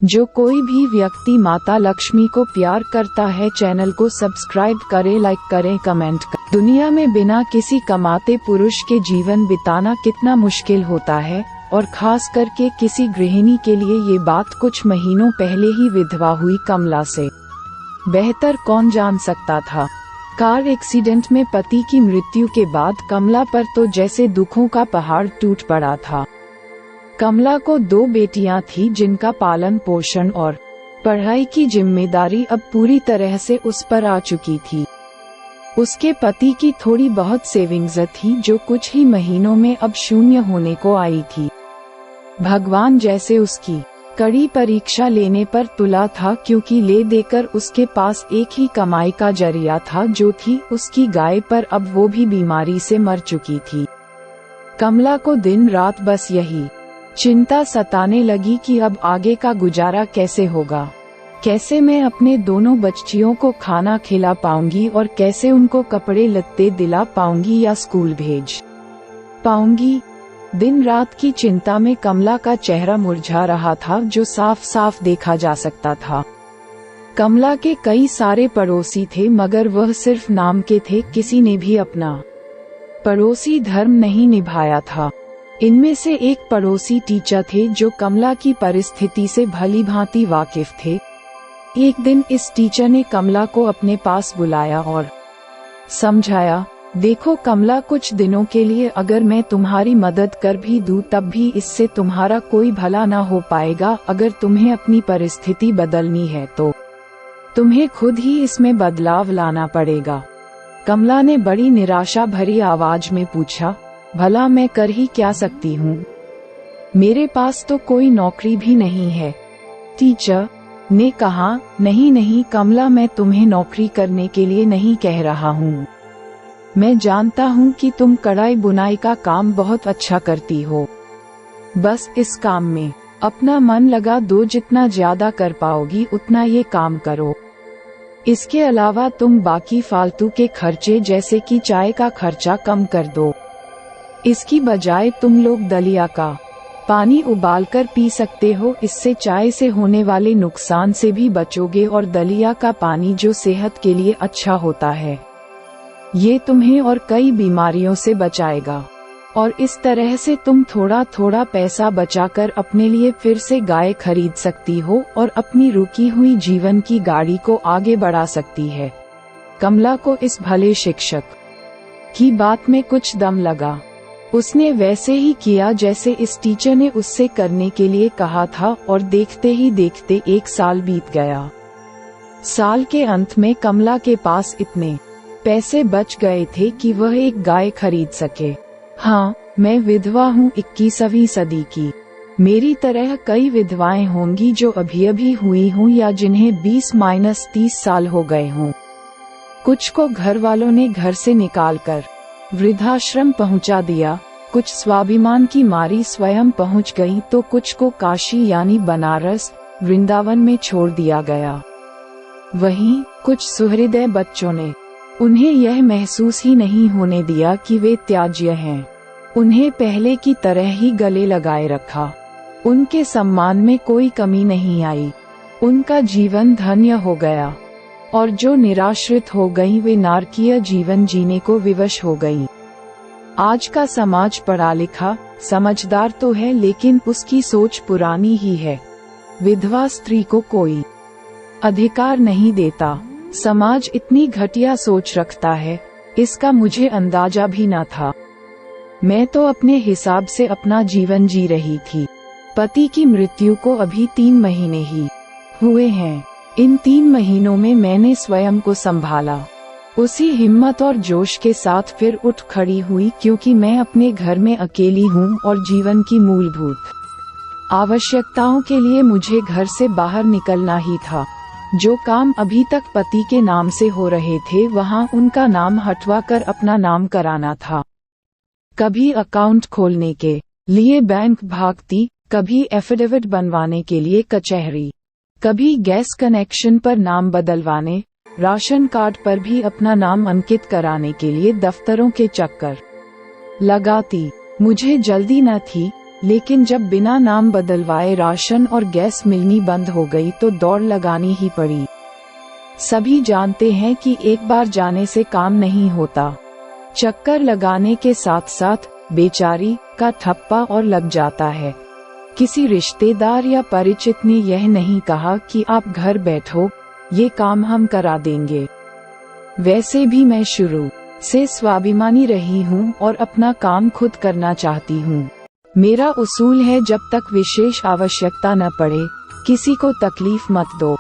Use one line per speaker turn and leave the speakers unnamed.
जो कोई भी व्यक्ति माता लक्ष्मी को प्यार करता है, चैनल को सब्सक्राइब करे, लाइक करें, कमेंट करें। दुनिया में बिना किसी कमाते पुरुष के जीवन बिताना कितना मुश्किल होता है, और खास करके किसी गृहिणी के लिए। ये बात कुछ महीनों पहले ही विधवा हुई कमला से बेहतर कौन जान सकता था। कार एक्सीडेंट में पति की मृत्यु के बाद कमला पर तो जैसे दुखों का पहाड़ टूट पड़ा था। कमला को 2 बेटियां थी जिनका पालन पोषण और पढ़ाई की जिम्मेदारी अब पूरी तरह से उस पर आ चुकी थी। उसके पति की थोड़ी बहुत सेविंग्स थी जो कुछ ही महीनों में अब शून्य होने को आई थी। भगवान जैसे उसकी कड़ी परीक्षा लेने पर तुला था, क्योंकि ले देकर उसके पास एक ही कमाई का जरिया था जो थी उसकी गाय, पर अब वो भी बीमारी से मर चुकी थी। कमला को दिन रात बस यही चिंता सताने लगी कि अब आगे का गुजारा कैसे होगा, कैसे मैं अपने दोनों बच्चियों को खाना खिला पाऊंगी और कैसे उनको कपड़े लत्ते दिला पाऊंगी या स्कूल भेज पाऊंगी। दिन रात की चिंता में कमला का चेहरा मुरझा रहा था, जो साफ साफ देखा जा सकता था। कमला के कई सारे पड़ोसी थे, मगर वह सिर्फ नाम के थे। किसी ने भी अपना पड़ोसी धर्म नहीं निभाया था। इनमें से एक पड़ोसी टीचर थे जो कमला की परिस्थिति से भली भांति वाकिफ थे। एक दिन इस टीचर ने कमला को अपने पास बुलाया और समझाया, देखो कमला, कुछ दिनों के लिए अगर मैं तुम्हारी मदद कर भी दूं तब भी इससे तुम्हारा कोई भला ना हो पाएगा। अगर तुम्हें अपनी परिस्थिति बदलनी है तो तुम्हें खुद ही इसमें बदलाव लाना पड़ेगा। कमला ने बड़ी निराशा भरी आवाज में पूछा, भला मैं कर ही क्या सकती हूँ? मेरे पास तो कोई नौकरी भी नहीं है। टीचर ने कहा, नहीं नहीं कमला, मैं तुम्हें नौकरी करने के लिए नहीं कह रहा हूँ। मैं जानता हूँ कि तुम कढ़ाई बुनाई का काम बहुत अच्छा करती हो। बस इस काम में अपना मन लगा दो, जितना ज्यादा कर पाओगी उतना ये काम करो। इसके अलावा तुम बाकी फालतू के खर्चे जैसे कि चाय का खर्चा कम कर दो। इसकी बजाय तुम लोग दलिया का पानी उबालकर पी सकते हो। इससे चाय से होने वाले नुकसान से भी बचोगे और दलिया का पानी जो सेहत के लिए अच्छा होता है, ये तुम्हें और कई बीमारियों से बचाएगा। और इस तरह से तुम थोड़ा थोड़ा पैसा बचाकर अपने लिए फिर से गाय खरीद सकती हो और अपनी रुकी हुई जीवन की गाड़ी को आगे बढ़ा सकती है। कमला को इस भले शिक्षक की बात में कुछ दम लगा। उसने वैसे ही किया जैसे इस टीचर ने उससे करने के लिए कहा था, और देखते ही देखते 1 साल बीत गया। साल के अंत में कमला के पास इतने पैसे बच गए थे कि वह एक गाय खरीद सके। हाँ, मैं विधवा हूँ 21वीं सदी की। मेरी तरह कई विधवाएं होंगी जो अभी अभी हुई हों या जिन्हें 20-30 साल हो गए हों। कुछ को घर वालों ने घर से निकालकर वृद्धाश्रम पहुंचा दिया, कुछ स्वाभिमान की मारी स्वयं पहुंच गई, तो कुछ को काशी यानी बनारस, वृंदावन में छोड़ दिया गया। वहीं कुछ सुहृदय बच्चों ने उन्हें यह महसूस ही नहीं होने दिया कि वे त्याज्य हैं। उन्हें पहले की तरह ही गले लगाए रखा। उनके सम्मान में कोई कमी नहीं आई। उनका जीवन धन्य हो गया। और जो निराश्रित हो गईं वे नारकीय जीवन जीने को विवश हो गईं। आज का समाज पढ़ा लिखा समझदार तो है, लेकिन उसकी सोच पुरानी ही है। विधवा स्त्री को कोई अधिकार नहीं देता। समाज इतनी घटिया सोच रखता है, इसका मुझे अंदाजा भी न था। मैं तो अपने हिसाब से अपना जीवन जी रही थी। पति की मृत्यु को अभी 3 महीने ही हुए हैं। इन 3 महीनों में मैंने स्वयं को संभाला। उसी हिम्मत और जोश के साथ फिर उठ खड़ी हुई, क्योंकि मैं अपने घर में अकेली हूँ और जीवन की मूलभूत आवश्यकताओं के लिए मुझे घर से बाहर निकलना ही था। जो काम अभी तक पति के नाम से हो रहे थे, वहाँ उनका नाम हटवा कर अपना नाम कराना था। कभी अकाउंट खोलने के लिए बैंक भागती, कभी एफिडेविट बनवाने के लिए कचहरी, कभी गैस कनेक्शन पर नाम बदलवाने, राशन कार्ड पर भी अपना नाम अंकित कराने के लिए दफ्तरों के चक्कर लगाती। मुझे जल्दी न थी, लेकिन जब बिना नाम बदलवाए राशन और गैस मिलनी बंद हो गई तो दौड़ लगानी ही पड़ी। सभी जानते हैं कि एक बार जाने से काम नहीं होता। चक्कर लगाने के साथ साथ बेचारी का ठप्पा और लग जाता है। किसी रिश्तेदार या परिचित ने यह नहीं कहा कि आप घर बैठो, ये काम हम करा देंगे। वैसे भी मैं शुरू से स्वाभिमानी रही हूँ और अपना काम खुद करना चाहती हूँ। मेरा उसूल है, जब तक विशेष आवश्यकता न पड़े, किसी को तकलीफ मत दो।